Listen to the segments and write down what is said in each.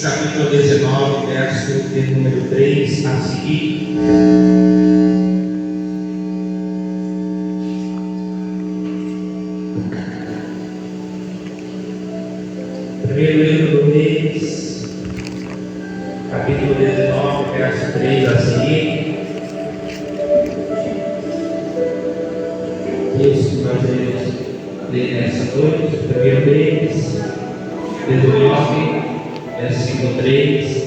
Capítulo 19, verso de número 3 a seguir. Primeiro livro do Reis, capítulo 19, verso 3 a seguir. Isso que nós iremos ler nessa noite. Primeiro Reis, 19, versículo 3.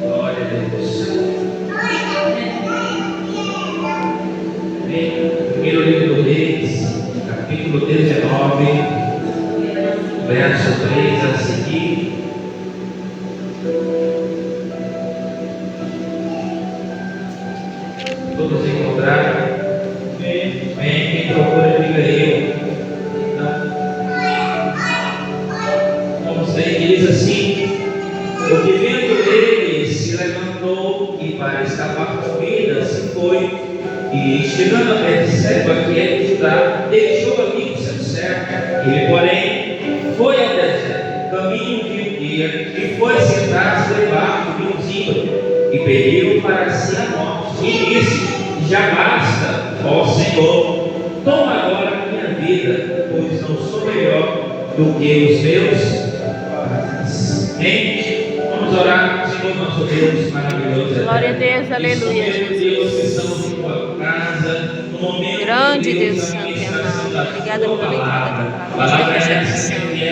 Glória a Deus. Primeiro livro do Reis, capítulo 19, verso 3 a seguir. Todos encontraram? Vem, quem procura, diga eu. Vamos ler, diz assim: porque vendo ele, se levantou e para escapar com vida se foi, e chegando a Berseba, que é de Judá, deixou ali o seu servo. Ele, porém, foi ao deserto, caminho de um dia, e foi sentar-se debaixo de um zimbro, e pediu para si a morte. E disse: já basta, ó Senhor, toma agora minha vida, pois não sou melhor do que os meus pais. Amém? Vamos orar. Senhor nosso Deus maravilhoso. Glória a Deus, aleluia, Jesus. Deus, que estamos em tua casa, no momento grande Deus Santo e amado. Obrigada pela leitura da palavra. Me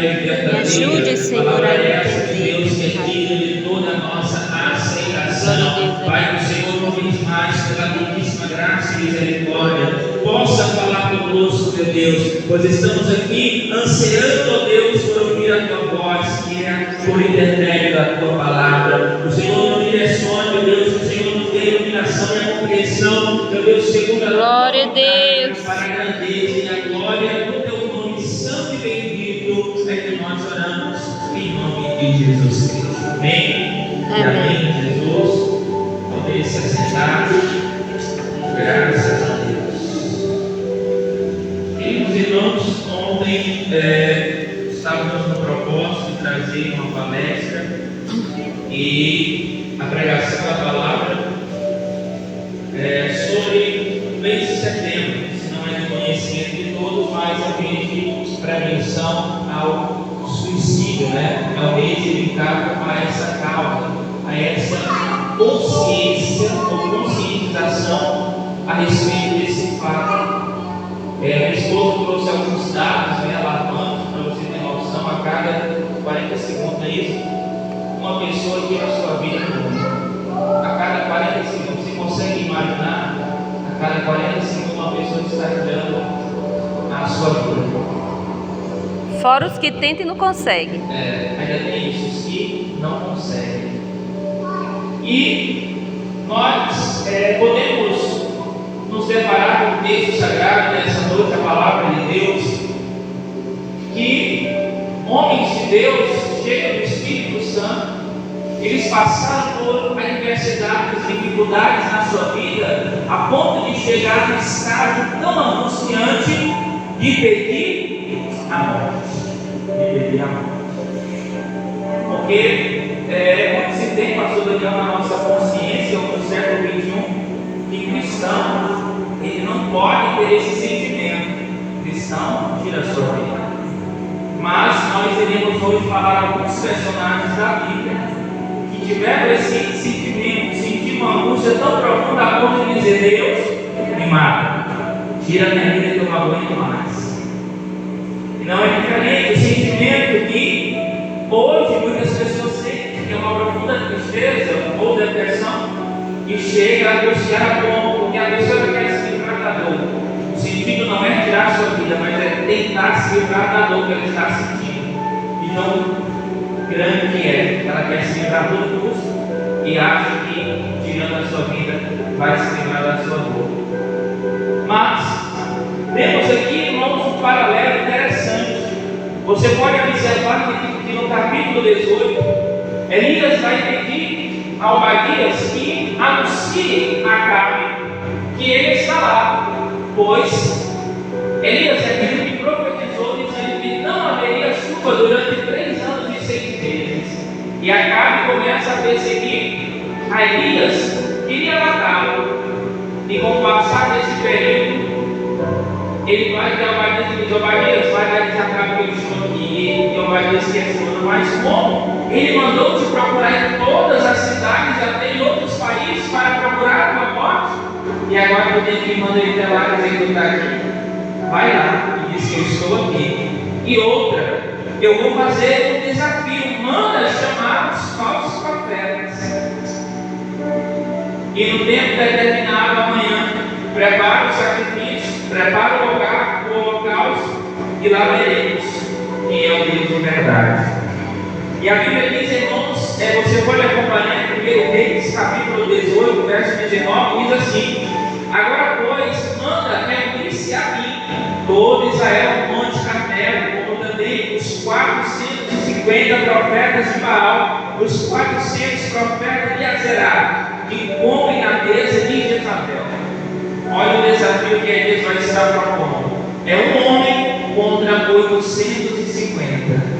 ajude, Senhor, a entender. Deus, que é digno de toda a nossa aceitação. Pai do Senhor, uma vez mais, pela belíssima graça e misericórdia, possa falar conosco, meu Deus, pois estamos aqui ansiando, ó Deus, por ouvir a tua voz, que é por intermédio da tua palavra. O Senhor nos direcione, meu Deus, o Senhor nos dê a iluminação e a compreensão, meu Deus, segundo a glória a Deus, para a grandeza e a glória do teu nome santo e bendito, é que nós oramos em nome de Jesus Cristo. Amém. Amém, Jesus. Poder se assentar. Graças a Deus. Queridos irmãos, ontem estávamos no propósito de trazer uma palestra e a pregação da palavra sobre o mês de setembro. Se não é de conhecimento de todos, mas é mês de prevenção ao suicídio, né? É o mês dedicado a essa causa, a essa consciência ou conscientização a respeito desse fato. Minha esposa trouxe alguns dados alarmantes para você ter noção. A cada 40 segundos, é isso? Uma pessoa tira a sua vida no mundo. A cada 40 segundos, você consegue imaginar? A cada 40 segundos, uma pessoa está tirando a sua vida. Fora os que tentam e não conseguem. Ainda tem isso, os que não conseguem. E nós podemos nos deparar com o texto sagrado nessa noite, a palavra de Deus, que homens de Deus, cheios do Espírito Santo, eles passaram por adversidades, dificuldades na sua vida, a ponto de chegar no estágio tão angustiante de pedir a morte. Porque quando se tem, pastor Daniel, na nossa consciência, no século XXI, que cristão, ele não pode ter esse sentimento. Cristão tira a sua vida. Mas nós iremos hoje falar alguns personagens da Bíblia que tiveram esse sentimento, sentiram uma angústia tão profunda a ponto de dizer: Deus, me mata, tira a minha vida que eu não aguento mais. E não é diferente o sentimento que hoje muitas pessoas sentem, que é uma profunda tristeza ou depressão, que chega a angustiar a ponto, porque a pessoa quer se livrar da dor. O sentido não é tirar a sua vida, mas é tentar se livrar da dor que ela está sentindo. E não grande que é, ela quer se livrar do custo e acha que tirando a sua vida vai se livrar da sua dor. Mas temos aqui, irmãos, um paralelo interessante. Você pode observar que no capítulo 18, Elias vai pedir a Obadias que anuncie a Acabe que ele está lá, pois Elias é aquele que profetizou dizendo que não haveria chuva durante 3 anos e 6 meses. E Acabe começa a perseguir a Elias, queria matá-lo. E com o passar desse período, ele vai de Obadias e diz: Obadias, vai lá de Acabe que eu estou aqui. E Obadias questiona: mas como? Ele mandou te procurar em todas as cidades, até em outros países, para procurar a tua morte. E agora eu tenho que mandar ele lá dizer que eu estou aqui. Vai lá e diz que eu estou aqui. E outra, eu vou fazer um desafio: manda chamar os falsos profetas. E no tempo determinado amanhã, prepara o sacrifício, prepara o holocausto, e lá veremos quem é o Deus de verdade. E a Bíblia diz, irmãos, você pode acompanhar em 1 Reis, capítulo 18, verso 19, diz assim: agora, pois, manda reunir-se a mim todo Israel no Monte Carmelo, como também os 450 profetas de Baal, os 400 profetas de Azerá, que comem na mesa de Jezabel. Olha o desafio que Elias vai estar propondo. É um homem contra 850.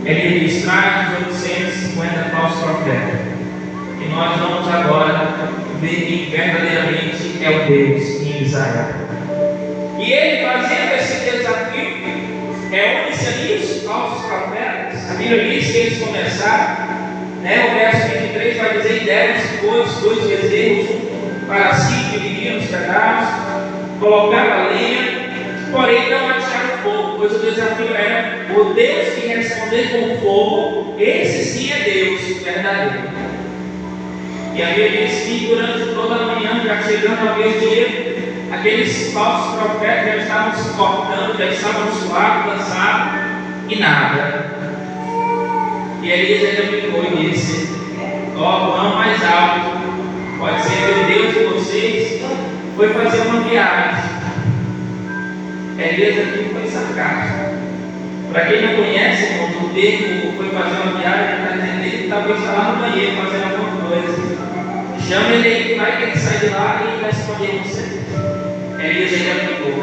Ele diz: traz os 850 falsos profetas. E nós vamos agora ver quem verdadeiramente é o Deus em Israel. E ele, fazendo esse desafio, une-se ali os falsos profetas. A Bíblia diz que eles começaram, o verso 23 vai dizer: e deram-se, pois, 2 bezerros, para si, dividiram os pedaços, colocaram a lenha, porém não acharam fogo, pois o desafio era o Deus que responder com fogo. Esse sim é Deus verdadeiro. E a Bíblia diz que durante toda a manhã, já chegando ao meio-dia, aqueles falsos profetas já estavam se cortando, já estavam suados, cansados, e nada. E Elias ainda ficou e disse: vão mais alto. Pode ser que o Deus de vocês foi fazer uma viagem. Elias aqui foi sarcástico. Para quem não conhece, irmão, o termo foi fazer uma viagem, está dizendo que talvez está lá no banheiro fazendo alguma coisa. Chama ele aí, vai que ele sai de lá e vai escolher você. Elias ainda ficou.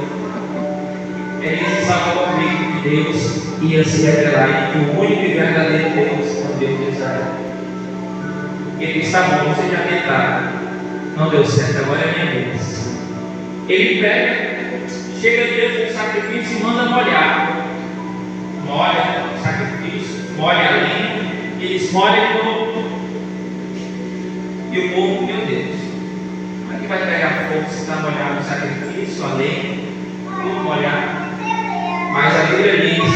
Elias estava convicto que Deus ia se revelar e que o único e verdadeiro Deus é o Deus de Israel. Ele disse: tá bom, você já tentaram, não deu certo, agora é a minha vez. Ele pega, chega diante do sacrifício e manda molhar. Molha o sacrifício, molha a lenha, eles molham de novo. E o povo: meu Deus, como é que vai pegar fogo se está molhado o sacrifício, a lenha, tudo molhado? Mas a Bíblia diz,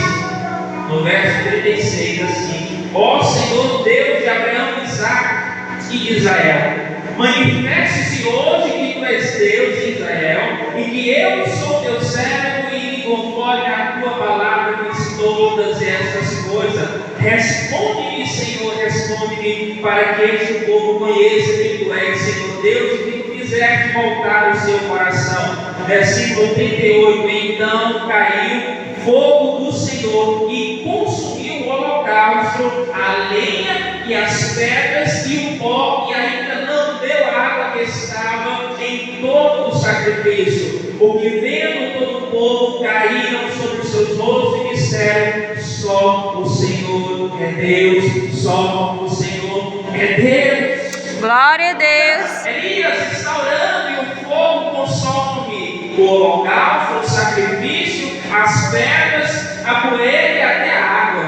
no verso 36, assim: ó Senhor Deus de Abraão, Isaque e de Israel, manifeste-se hoje que tu és Deus de Israel, e que eu sou teu servo, e conforme a tua palavra fiz todas estas coisas. Responde-me, Senhor, responde-me, para que este povo conheça que tu és, Senhor Deus, e que tu fizeste voltar o seu coração. Versículo 38: então caiu fogo do Senhor e consumiu o holocausto, a lenha e as pedras e o pó, e ainda não deu a água que estava em todo o sacrifício. O que vendo todo o povo, caíram sobre os seus rostos e disseram: só o Senhor é Deus, só o Senhor é Deus. Glória a Deus. Elias está orando e o fogo consome o holocausto, o sacrifício, as pedras, a poeira e até a água.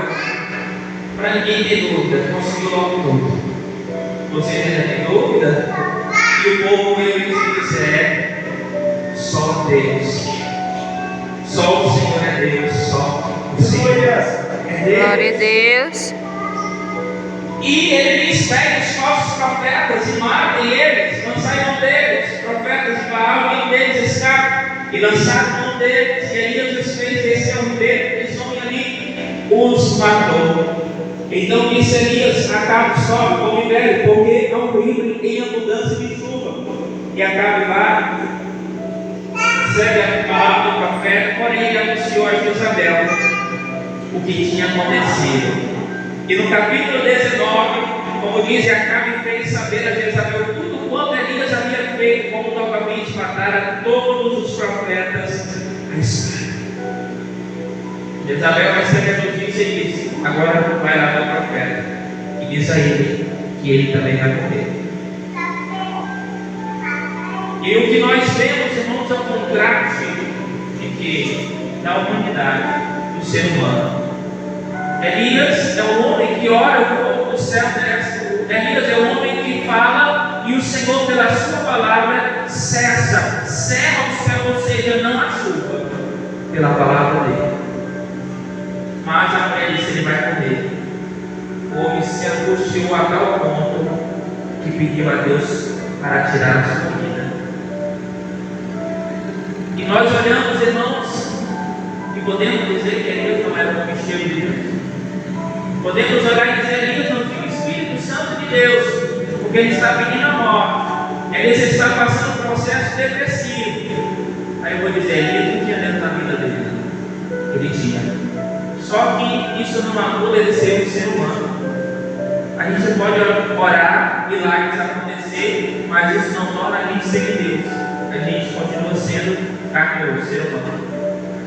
Para ninguém ter dúvida, conseguiu logo tudo. Você ainda tem dúvida? E o povo veio e disse: só Deus, só o Senhor é Deus, só o Senhor é Deus. Glória a Deus. E ele diz: pegue os falsos profetas e matem eles, lançai mão deles, profetas de Baal, nenhum deles escapa. E lançaram mão deles, e Elias os fez descer ao ribeiro, eles vão ali, os matou. Então disse Elias: Acabe, sobe, come velho, porque há um ruído em abundância de chuva. E Acabe vai, segue a palavra do profeta, porém ele anunciou a Jezabel o que tinha acontecido. E no capítulo 19, como diz, Acabe fez saber a Jezabel tudo quanto Elias havia feito, como novamente matara todos os profetas à espada. Jezabel recebe a notícia e diz: agora vai lá o profeta e diz a ele que ele também vai morrer. E o que nós vemos, irmãos, é o contraste da humanidade, do ser humano. Elias é o homem que ora, o fogo do céu desce. Elias é o homem que fala e o Senhor, pela sua palavra, cerra o céu, ou seja, não há chuva, pela palavra dele. Mas a mulher disse: ele vai morrer. O homem se angustiou a tal ponto que pediu a Deus para tirar a sua vida. E nós olhamos, irmãos, e podemos dizer que Elias não era um homem cheio de Deus. Podemos olhar e dizer: Elias não tinha o Espírito Santo de Deus, porque ele está pedindo a morte. Elias está passando um processo depressivo. Aí eu vou dizer: Elias não tinha dentro da vida dele. Ele tinha. Só que isso não anula ele ser um ser humano. A gente pode orar, milagres acontecer, mas isso não torna a gente ser Deus. A gente continua sendo carne, ser humano.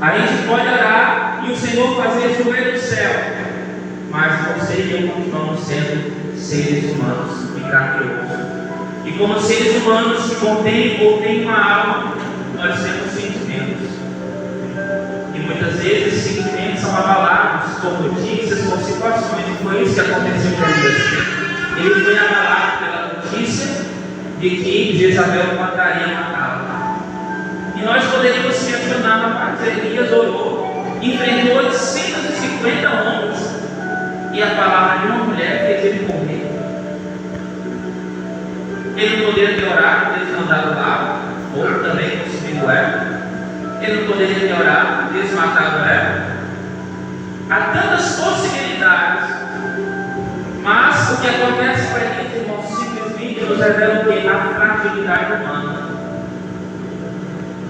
A gente pode orar e o Senhor fazer chover do céu, mas você e eu continuamos sendo seres humanos e carne. E como seres humanos que contêm ou têm uma alma, nós temos sentimentos. E muitas vezes esses sentimentos são abalados por notícias, por situações. E foi isso que aconteceu com Elias. Ele foi abalado pela notícia de que Jezabel mandaria matá-lo. E nós poderíamos questionar: mas Elias orou, enfrentou 850 homens, e a palavra de uma mulher fez ele morrer. Ele não poderia ter orado, ter mandado lá, ou também consumido ela. Ele não poderia ter orado, ter matado ela. Há tantas possibilidades, mas o que acontece com Elias, irmãos, simplesmente nos revela o que? A fragilidade humana.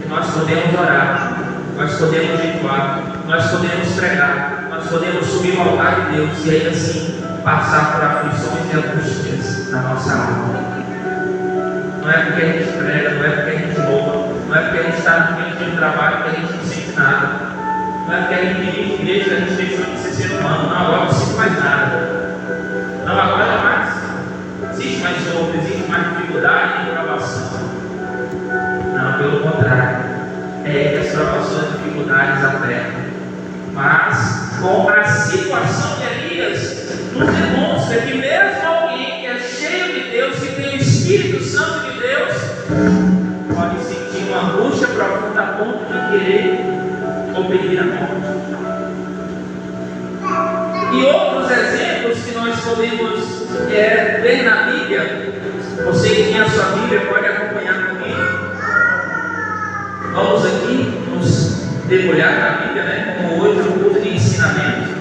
Que nós podemos orar, nós podemos jejuar, nós podemos pregar, nós podemos subir ao altar de Deus e ainda assim passar por aflições e angústias na nossa alma. Não é porque a gente prega, não é porque a gente louva, não é porque a gente está no meio de um trabalho que a gente não sente nada, não é porque a gente dirige igreja que a gente deixou de ser ser humano. Não, agora não sinto mais nada. Não, agora mais existe mais sofro, existe mais dificuldade e provação. Não, pelo contrário, é que as provações e dificuldades apertam. Mas com a situação de Elias nos demonstra que mesmo alguém que é cheio de Deus, que tem o Espírito Santo de Deus, pode sentir uma angústia profunda a ponto de querer ou pedir a morte. E outros exemplos que nós podemos ver na Bíblia. Você que tem a sua Bíblia pode acompanhar comigo. Vamos aqui nos debulhar na Bíblia, né? Como hoje um curso de ensinamento.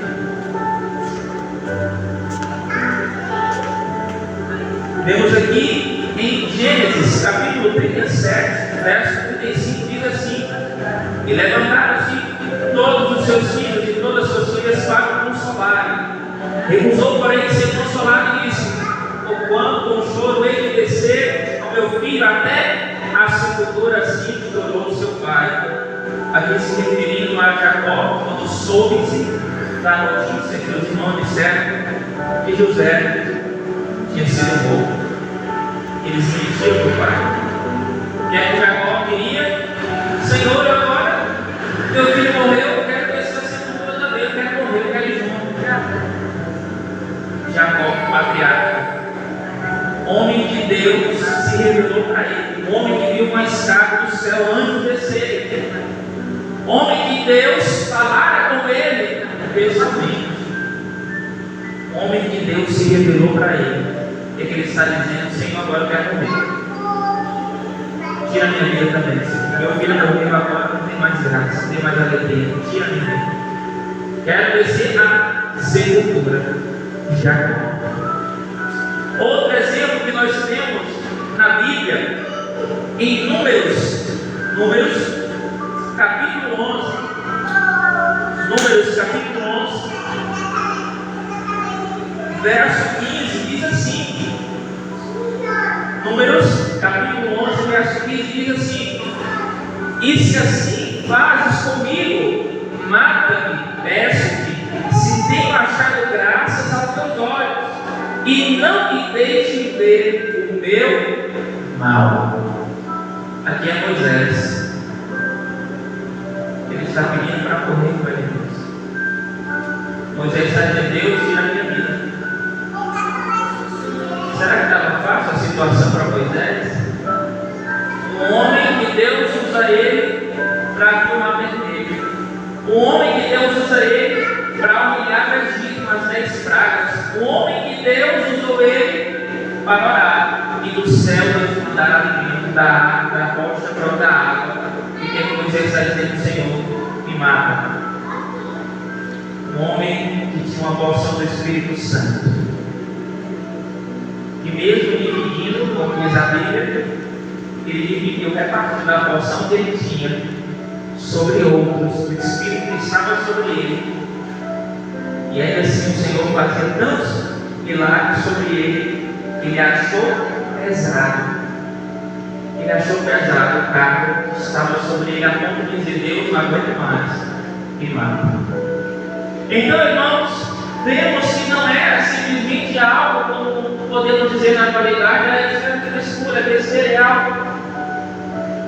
Vemos aqui em Gênesis capítulo 37, verso 35, diz assim: e levantaram-se todos os seus filhos e todas as suas filhas para consolarem. Recusou, porém, ser consolado e disse: o quanto com choro ele descer ao meu filho até a sepultura, assim chorou o seu pai. Aqui se referindo a Jacó, quando soube-se da notícia que os irmãos disseram que José tinha sido morto. Eles mentiram para o pai. O que é que Jacó queria? Senhor, agora meu filho morreu, eu quero descer a sepultura dele, eu quero morrer, eu quero ir junto. Jacó, patriarca, homem de Deus, se revelou para ele. Homem que viu uma escada do céu, anjo descer. Homem que Deus falara com ele pessoalmente. Homem que Deus se revelou para ele. E que ele está dizendo: Senhor, agora eu quero morrer. Tira a minha vida também, Senhor. Meu filho morreu agora, não tem mais graça, não tem mais alegria. Tira a minha vida. Quero descer a sepultura de Jacó. Outro exemplo que nós temos na Bíblia, em Números capítulo 11. Números capítulo 11, verso 15, diz assim: Números capítulo 11, verso 15 diz assim: e se assim fazes comigo, mata-me, peço-te, se tenho achado graças aos teus olhos, e não me deixe ver o meu mal. Aqui é Moisés. Ele está pedindo para correr com ele. Moisés está dizendo: Deus, tira a minha vida. Será que estava fácil a situação para Moisés? Um homem que Deus usa ele para acalmar o vermelho. Um homem que Deus usa ele para humilhar o Egito nas 10 pragas. Um homem que Deus usou ele para orar. E do céu Deus mandar alimento, da água, da rocha brota água. E que Moisés está dizendo: Senhor, me mata. Um homem que tinha uma porção do Espírito Santo. E mesmo dividindo, como diz a Bíblia, ele dividiu, repartindo a porção que ele tinha sobre outros. O Espírito estava sobre ele. E ainda assim o Senhor fazia tantos milagres sobre ele, que ele achou pesado. Ele achou pesado o cargo que estava sobre ele, a ponto de dizer: Deus, não aguento mais, e mata. Então, irmãos, vemos que não era simplesmente algo, como podemos dizer na atualidade, é frescura, é besteira,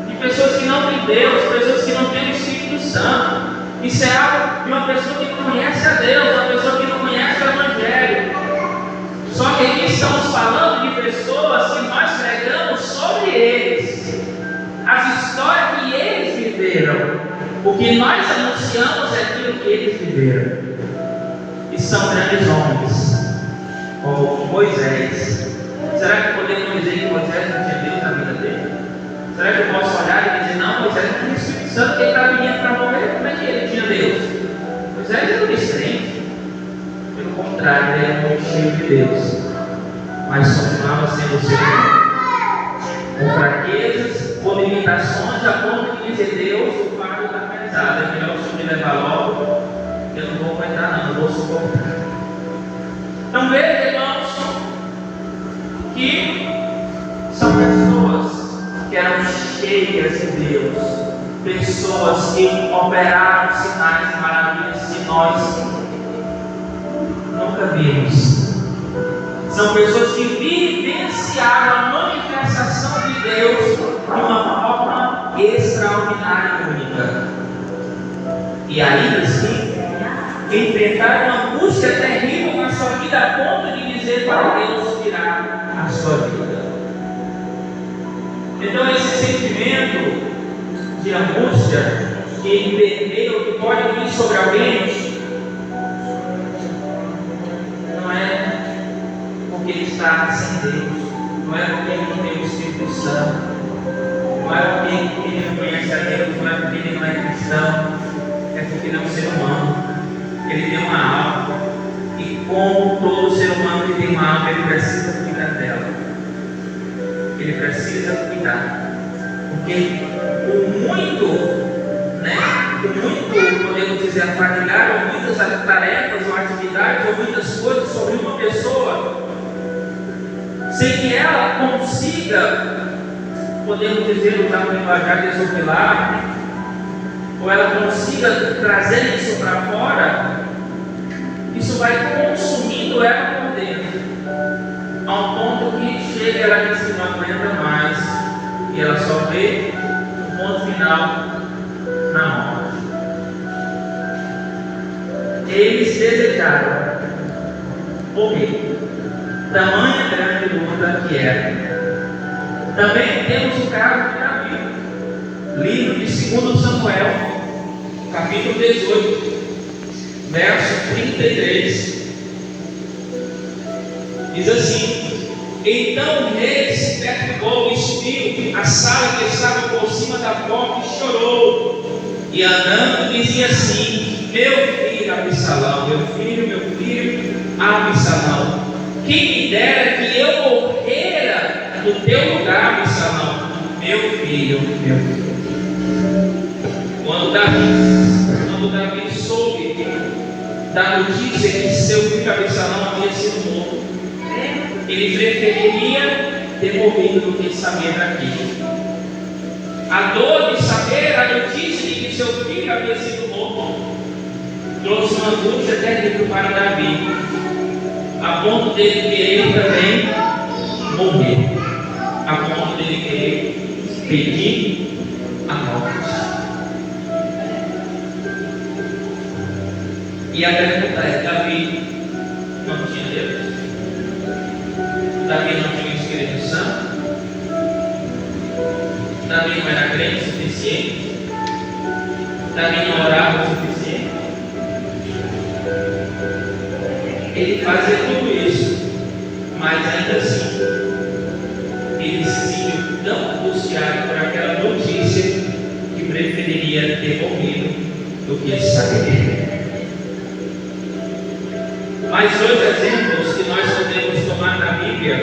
de pessoas que não têm Deus, pessoas que não têm o Espírito Santo. Isso é algo de uma pessoa que não conhece a Deus, uma pessoa que não conhece o Evangelho. Só que aqui estamos falando de pessoas que nós pregamos sobre eles, as histórias que eles viveram. O que nós anunciamos é aquilo que eles viveram. E são grandes homens, como Moisés. Será que podemos dizer que Moisés não tinha Deus na vida dele? Será que eu posso olhar e dizer: não, Moisés não tinha Espírito Santo, que ele estava vindo para morrer? Como é que ele tinha Deus? Moisés era um descrente. Pelo contrário, ele era muito cheio de Deus, mas continuava sendo ser humano, com fraquezas, com limitações, a ponto de dizer: Deus, o fardo está pesado, é melhor o Senhor me levar logo. Eu não vou aguentar, não, eu vou suportar. Então veja, irmãos, que são pessoas que eram cheias de Deus, pessoas que operaram sinais e maravilhas que nós nunca vimos. São pessoas que vivenciaram a manifestação de Deus de uma forma extraordinária e única. E ainda assim, enfrentaram uma angústia terrível na sua vida, a ponto de dizer para Deus tirar a sua vida. Então esse sentimento de angústia que permeia, que pode vir sobre alguém, não é porque ele está sem Deus, não é porque ele não tem o Espírito Santo, não é porque ele não conhece a Deus, não é porque ele não é cristão, é porque ele é um ser humano. Ele tem uma alma, e como todo ser humano que tem uma alma, ele precisa cuidar dela. Ele precisa cuidar, porque o muito, podemos dizer, afadigar, ou muitas tarefas, ou atividades, ou muitas coisas sobre uma pessoa, sem que ela consiga, podemos dizer, usar um linguajar desopilar, ou ela consiga trazer isso para fora, isso vai consumindo ela por dentro, ao ponto que chega, ela diz que não aguenta mais, e ela só vê o ponto final na morte. Eles desejaram morrer, tamanha grande luta que era. Também temos o caso de Davi, livro de 2 Samuel, capítulo 18, verso 33, diz assim: então o rei se perturbou, espiou a sala que estava por cima da porta e chorou, e andando dizia assim: meu filho Absalão, meu filho Absalão, quem me dera que eu morrera no teu lugar, Absalão, meu filho. Quando Davi soube da notícia que seu filho Absalão havia sido morto, ele preferiria ter morrido do que saber daquilo. A dor de saber a notícia de que seu filho havia sido morto trouxe uma angústia terrível para Davi, a ponto dele querer também morrer, a ponto dele querer pedir a morte. E a pergunta é: Davi não tinha Deus? Davi não tinha o Espírito Santo? Davi não era crente o suficiente? Davi não orava o suficiente? Ele fazia tudo isso, mas ainda assim ele se sentiu tão angustiado por aquela notícia que preferiria ter morrido do que saber. Mais dois exemplos que nós podemos tomar na Bíblia,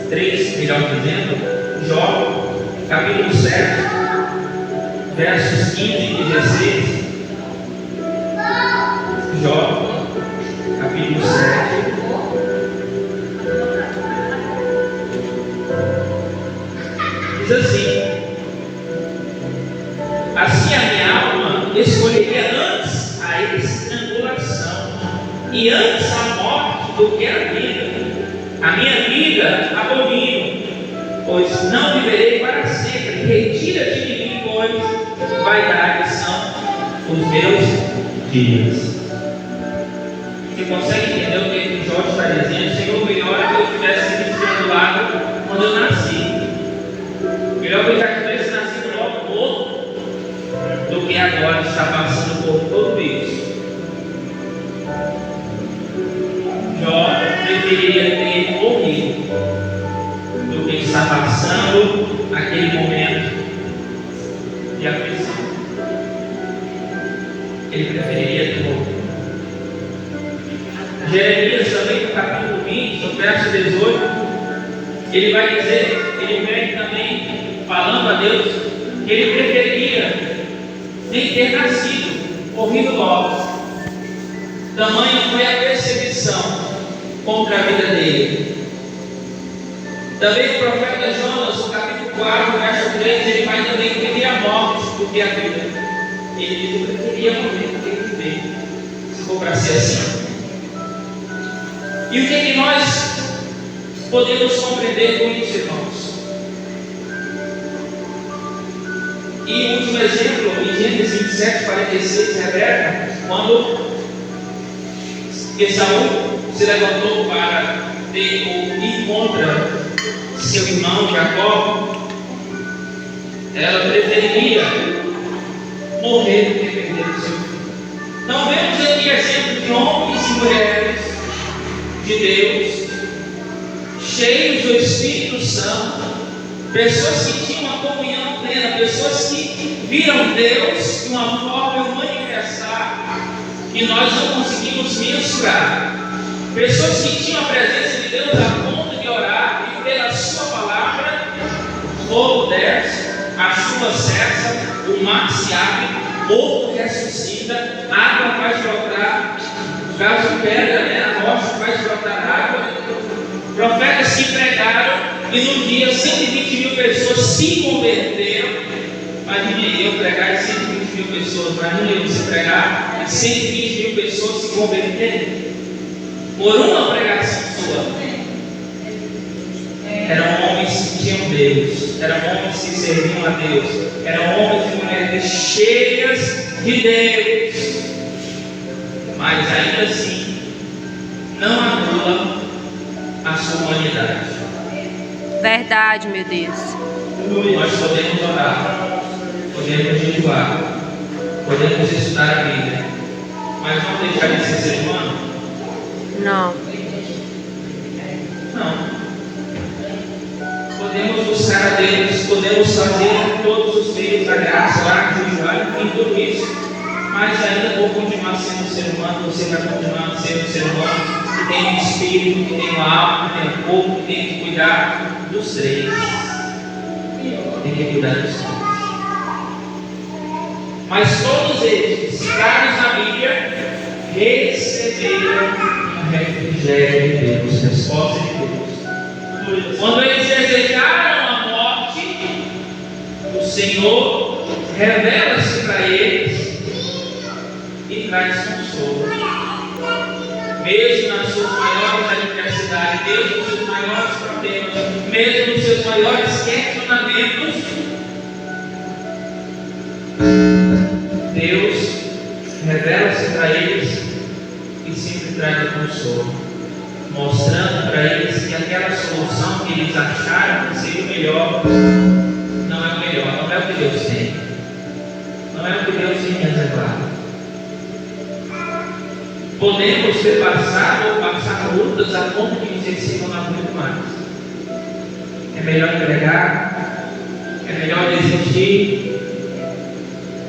três, melhor dizendo: Jó, capítulo 7, versos 15 e 16. Jó, capítulo 7, diz assim: assim a minha alma escolheria antes a estrangulação e antes a morte do que a vida. A minha vida abomino, pois não viverei para sempre. Retira-te de mim, pois vaidade são os meus dias. Você consegue entender o que o Jó está dizendo? Senhor, melhor que eu tivesse sido estrangulado quando eu nasci. Melhor que eu já tivesse nascido logo morto do que agora estar passando por tudo isso. Jó preferiria ter morrido do que estar passando aquele momento de aflição. Ele preferiria ter morrido. Jeremias também, no capítulo 20, no verso 18, ele vai dizer, ele vem também falando a Deus, que ele preferiria nem ter nascido, morrido logo. Tamanha foi a perseguição contra a vida dele. Também o profeta Jonas, no capítulo 4, verso 3, ele vai também preferir a morte do que a vida. Ele diz: eu preferia morrer do que viver, se for para ser assim. E o que é que nós podemos compreender com isso, irmãos? E o último exemplo, em Gênesis 27, 46, Rebeca, quando Esaú se levantou para ir contra seu irmão Jacó, ela preferiria morrer do que perder o seu filho. Então vemos aqui exemplo de homens e mulheres de Deus, cheios do Espírito Santo, pessoas que tinham uma comunhão plena, pessoas que viram Deus de uma forma manifestar que nós não conseguimos mensurar, pessoas que tinham a presença de Deus a ponto de orar e pela sua palavra o fogo desce, a chuva cessa, o mar se abre, o morto ressuscita, a água faz brotar, caso de pedra, a rocha faz brotar água. Profetas se pregaram e no dia 120 mil pessoas se converteram. Imagine eu pregar e 120 mil pessoas, imagine eu se pregar e 120 mil pessoas se converterem por uma pregação sua. Eram homens que tinham Deus, eram homens que serviam a Deus, eram homens e mulheres cheias de Deus, mas ainda assim não anula a sua humanidade. Verdade, meu Deus. Nós podemos orar, podemos jejuar, podemos estudar a Bíblia, mas não deixar de ser ser humano? Não. Não. Podemos buscar a Deus, podemos fazer todos os meios da graça, orar, jejuar, enfim, tudo isso, mas ainda vou continuar sendo ser humano. Você vai continuar sendo ser humano que tem um espírito, que tem uma alma, que tem um corpo, que tem que cuidar dos três. Tem que cuidar dos três. Mas todos eles, citados na Bíblia, receberam o refrigério de Deus, resposta de Deus. Quando eles desejaram a morte, o Senhor revela-se para eles e traz consolo. Mesmo nas suas maiores adversidades, mesmo nos seus maiores problemas, mesmo nos seus maiores questionamentos, Deus revela-se para eles e sempre traz o consolo, mostrando para eles que aquela solução que eles acharam que seria o melhor, não é o melhor, não é o que Deus tem, não é o que Deus tem reservado. Podemos ter passado ou passar lutas a ponto de dizer: Senhor, não aguento mais. É melhor entregar, é melhor desistir.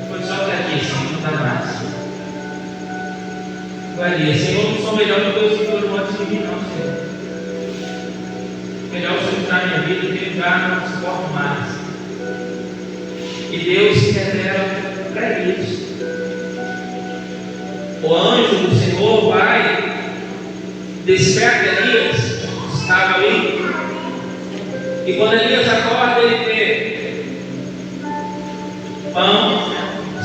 Foi só até aqui, Senhor, não dá mais. Valia, Senhor, não sou melhor do que o Senhor antes de mim, não, Senhor. Melhor o Senhor entrar na minha vida, que eu já não suporto mais. E Deus se revela para isso. O anjo do Senhor vai, desperta Elias, estava ali, e quando Elias acorda, ele vê pão,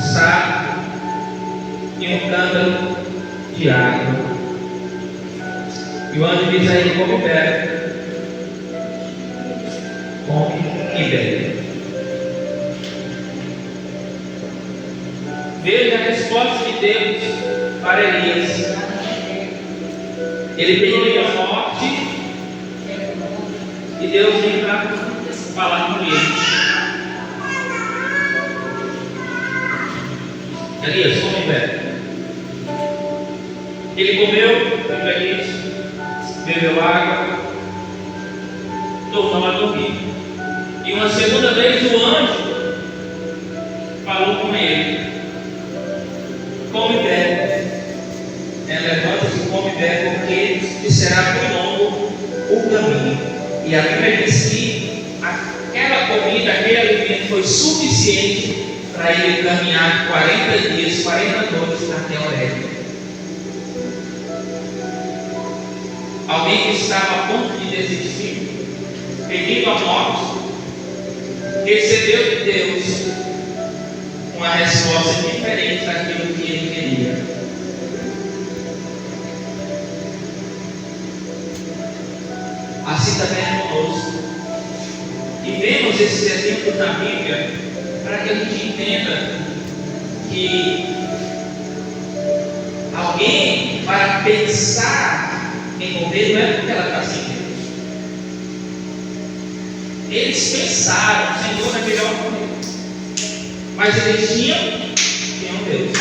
sal e um cântaro de água. E o anjo diz a ele: come e bebe, come e bebe. Veja a resposta de Deus para Elias. Ele pediu a morte e Deus vem para falar com ele. Elias, come e bebe. Ele comeu, Elias bebeu água, tornou a dormir. E uma segunda vez o anjo falou com ele: come e bebe, levanta-se e come e bebe, porque te será por longo o caminho. E a Bíblia diz que aquela comida, aquele alimento foi suficiente para ele caminhar 40 dias, 40 noites até Horebe. Alguém que estava a ponto de desistir, pedindo a morte, recebeu de Deus uma resposta diferente daquilo que ele queria. Assim também é conosco. E vemos esses exemplos na Bíblia para que a gente entenda que alguém, para pensar em morrer, não é porque ela está sem Deus. Eles pensaram: Senhor, é melhor morrer. Mas eles tinham Deus.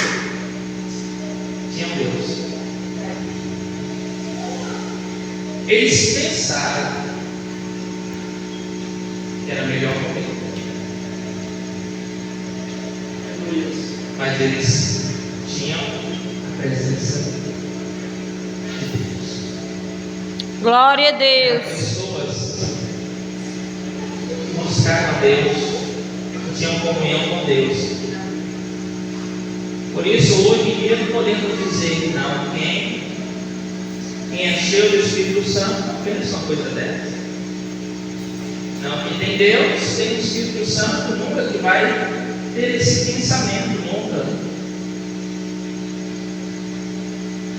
Tinham Deus. Eles pensaram que era melhor morrer. Mas eles tinham a presença de Deus. Glória a Deus. As pessoas que buscaram a Deus tinham comunhão com Deus. Por isso, hoje em dia, não podemos dizer que não. Quem encheu do Espírito Santo não fez uma coisa dessa. Não, quem tem Deus, tem o Espírito Santo, nunca que vai ter esse pensamento, nunca.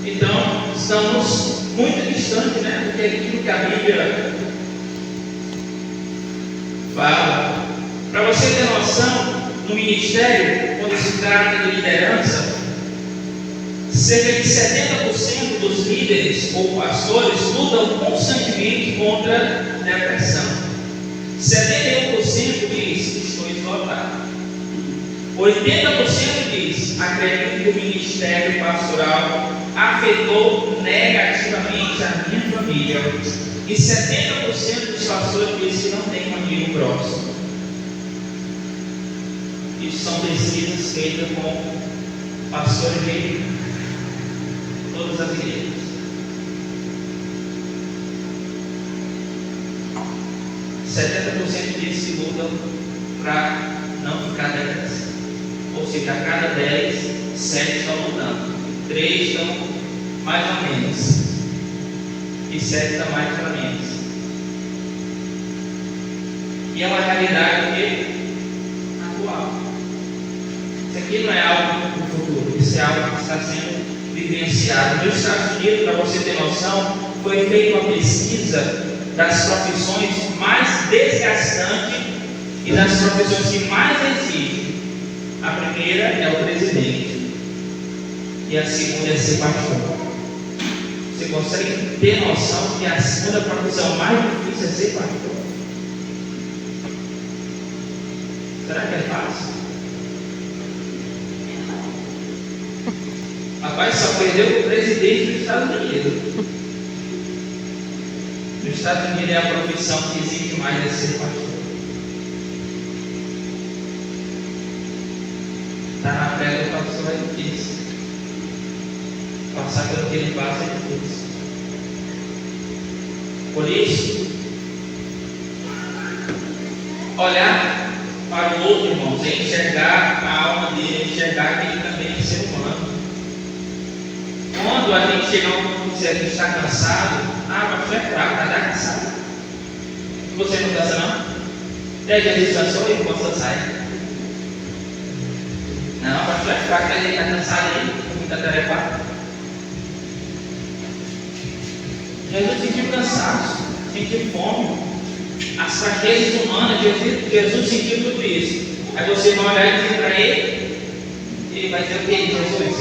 Então, estamos muito distantes, né, do que aquilo que a Bíblia fala. Para você ter noção, no ministério, quando se trata de liderança, cerca de 70% dos líderes ou pastores lutam constantemente contra depressão. 71% diz: estou esgotado. 80% diz: acredito que o ministério pastoral afetou negativamente a minha família. E 70% dos pastores diz que não tem um amigo próximo. Isso são pesquisas feitas com pastores de todas as igrejas. 70% diz que lutam para não ficar depressa. Ou seja, a cada 10, 7 estão lutando. 3 estão mais ou menos. E 7 estão mais ou menos. E é uma realidade atual. Isso aqui não é algo do futuro, isso é algo que está sendo vivenciado. Nos Estados Unidos, para você ter noção, foi feita uma pesquisa das profissões mais desgastantes e das profissões que mais exigem. A primeira é o presidente e a segunda é ser pastor. Você consegue ter noção que a segunda profissão mais difícil é ser pastor? Será que é fácil? Rapaz, só perdeu o presidente dos Estados Unidos. Nos Estados Unidos é a profissão que exige mais é ser pastor. Está na pedra, a pessoa é difícil. Passar pelo que ele passa é difícil. Por isso, olhar para o outro, irmãos, é enxergar a alma dele, enxergar que ele também é ser humano. Quando a gente chega a um ponto que a gente está cansado, mas você é fraco, está cansado. Você não cansa não? Jesus cansou e você sai. Não, mas você é fraco, ele está cansado aí, muita tarefa. Jesus sentiu cansaço, sentiu fome, as fraquezas humanas, Jesus sentiu tudo isso. Aí você vai olhar e dizer para ele vai dizer o que? Jesus?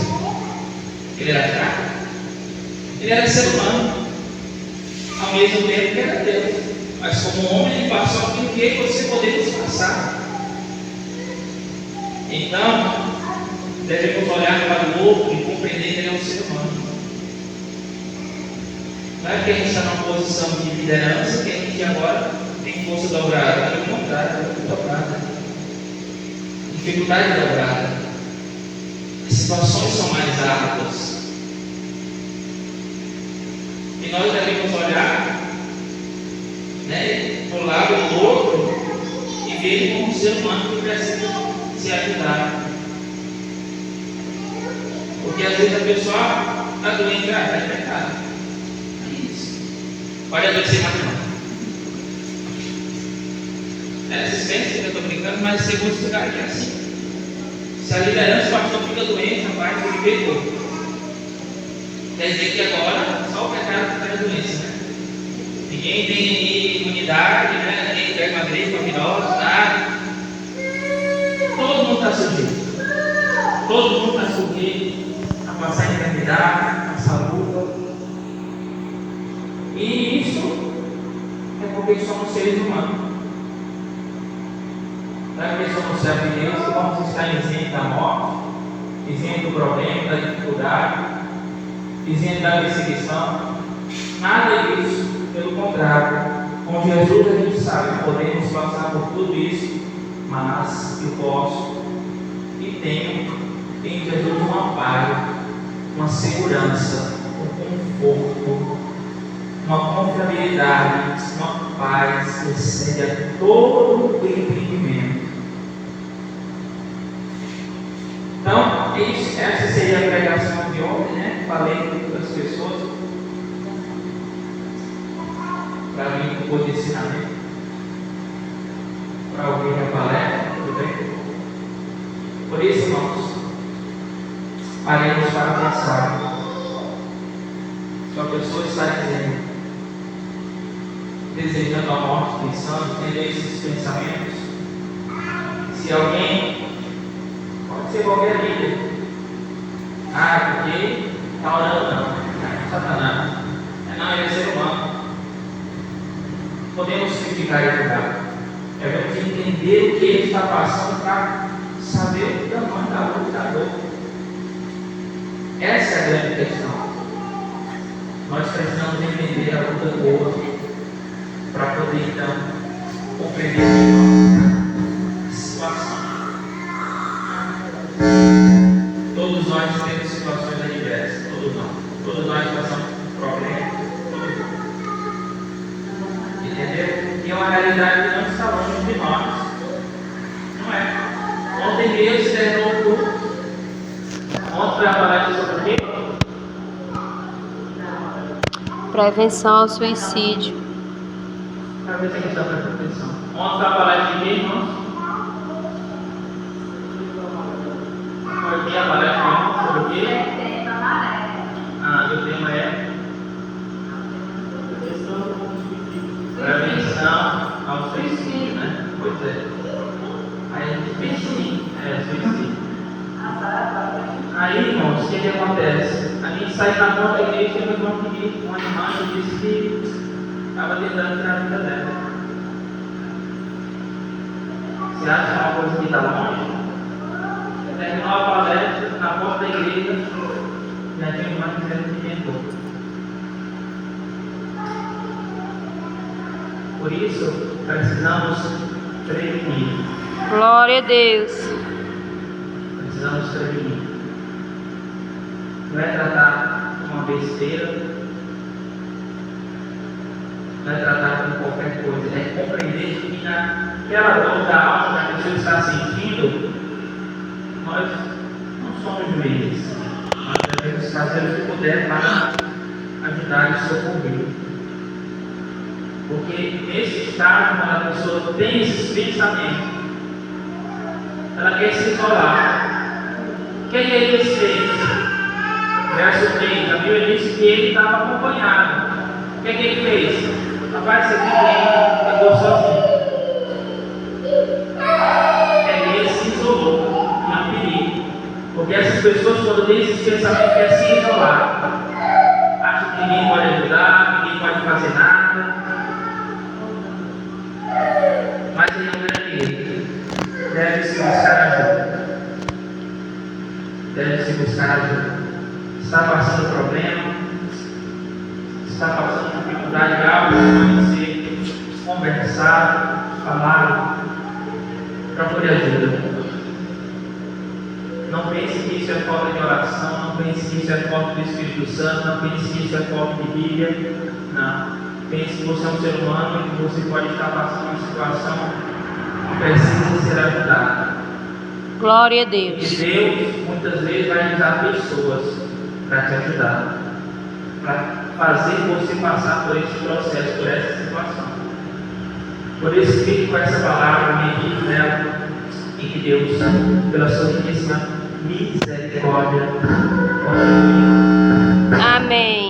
Ele era fraco? Ele era ser humano, ao mesmo tempo que era Deus, mas como homem ele passou aquilo que você poderia passar. Então, devemos olhar para o outro e compreender que ele é um ser humano. Não é porque a gente está numa posição de liderança que a gente agora tem força dobrada, pelo contrário, dobrada. Dificuldade dobrada. As situações são mais árduas. E nós devemos olhar para o lado do outro e ver ele como um ser humano que precisa se ajudar. Porque às vezes a pessoa está doente, está em pecado. Pode adoecer mais não. Vocês pensam que eu estou brincando, mas segundo lugar é assim. Se a liderança, o pastor fica doente, rapaz, ele pecou. Quer dizer que agora só o pecado traz doença, né? Ninguém tem imunidade, né? Ninguém pega uma gripe, uma virose, nada. Todo mundo está sujeito. Todo mundo está sujeito a passar enfermidade, a passar luta. E isso é porque somos seres humanos. Não é porque somos servos de Deus que vamos estar isentos da morte, isentos do problema, da dificuldade, isentos da perseguição. Nada disso, pelo contrário. Com Jesus a gente sabe que podemos passar por tudo isso, mas eu posso e tenho em Jesus um amparo, uma segurança, um conforto, uma confiabilidade, uma paz que excede a todo o entendimento. Então, essa seria a pregação de ontem, né? Falei para as pessoas, para mim, um pouco de ensinamento, para ouvir a palestra, tudo bem? Por isso, irmãos, paremos para pensar. Se uma pessoa está desejando a morte, pensando, tendo esses pensamentos, se alguém, pode ser qualquer líder, porque está orando, não, Satanás, não, ele é ser humano. Podemos criticar e julgar, devemos entender o que ele está passando para saber o tamanho da luta da dor. Essa é a grande questão. Nós precisamos entender a luta do outro para poder então compreender a situação. Todos nós temos situações adversas, todos nós passamos por problemas, entendeu? E é uma realidade que não está longe de nós, não é? Ontem mesmo se terminou o culto. Ontem foi a palestra sobre o quê? Prevenção ao suicídio. Para ver se a gente dá para prevenção. Vamos para a palestra de quem, irmãos? Foi aqui a palestra de irmãos sobre o quê? Ah, o tema é prevenção ao suicídio, né? Pois é. Aí a gente fez sim, suicídio. Aí, irmãos, o que acontece? A gente sai da porta da igreja e nós vamos pedir uma irmã que disse que estava tentando tirar a vida dela. Você acha que é uma coisa que está longe? Terminou a palestra na porta da igreja, já tinha uma irmã dizendo que tentou. Por isso, precisamos prevenir. Glória a Deus. Precisamos prevenir. Não é tratar uma besteira, não é tratar com qualquer coisa, é compreender que naquela dor da alma que a pessoa está sentindo, nós não somos juízes. Nós devemos fazer o que puder para ajudar e socorrer. Porque nesse estágio, quando a pessoa tem esses pensamentos, ela quer se isolar. O que ele fez? Verso 3, a Bíblia diz que ele estava acompanhado. O que ele fez? Rapaz, você ficou sozinho. Ele se isolou. E é um perigo. Porque essas pessoas, quando têm esses pensamentos, querem se isolar. Acham que ninguém pode ajudar, ninguém pode fazer nada. Mas ele é um grande erro. Deve-se buscar ajuda. Deve-se buscar ajuda. Está passando problema, está passando dificuldade, algo pode ser conversado, falado, procure ajuda. Não pense que isso é falta de oração, não pense que isso é falta do Espírito Santo, não pense que isso é falta de Bíblia, não. Pense que você é um ser humano e que você pode estar passando uma situação que precisa ser ajudada. Glória a Deus. E Deus muitas vezes vai usar pessoas para te ajudar, para fazer você passar por esse processo, por essa situação. Por isso, fique com essa palavra, medite nela, e que Deus, pela sua riquíssima misericórdia, continue. Amém.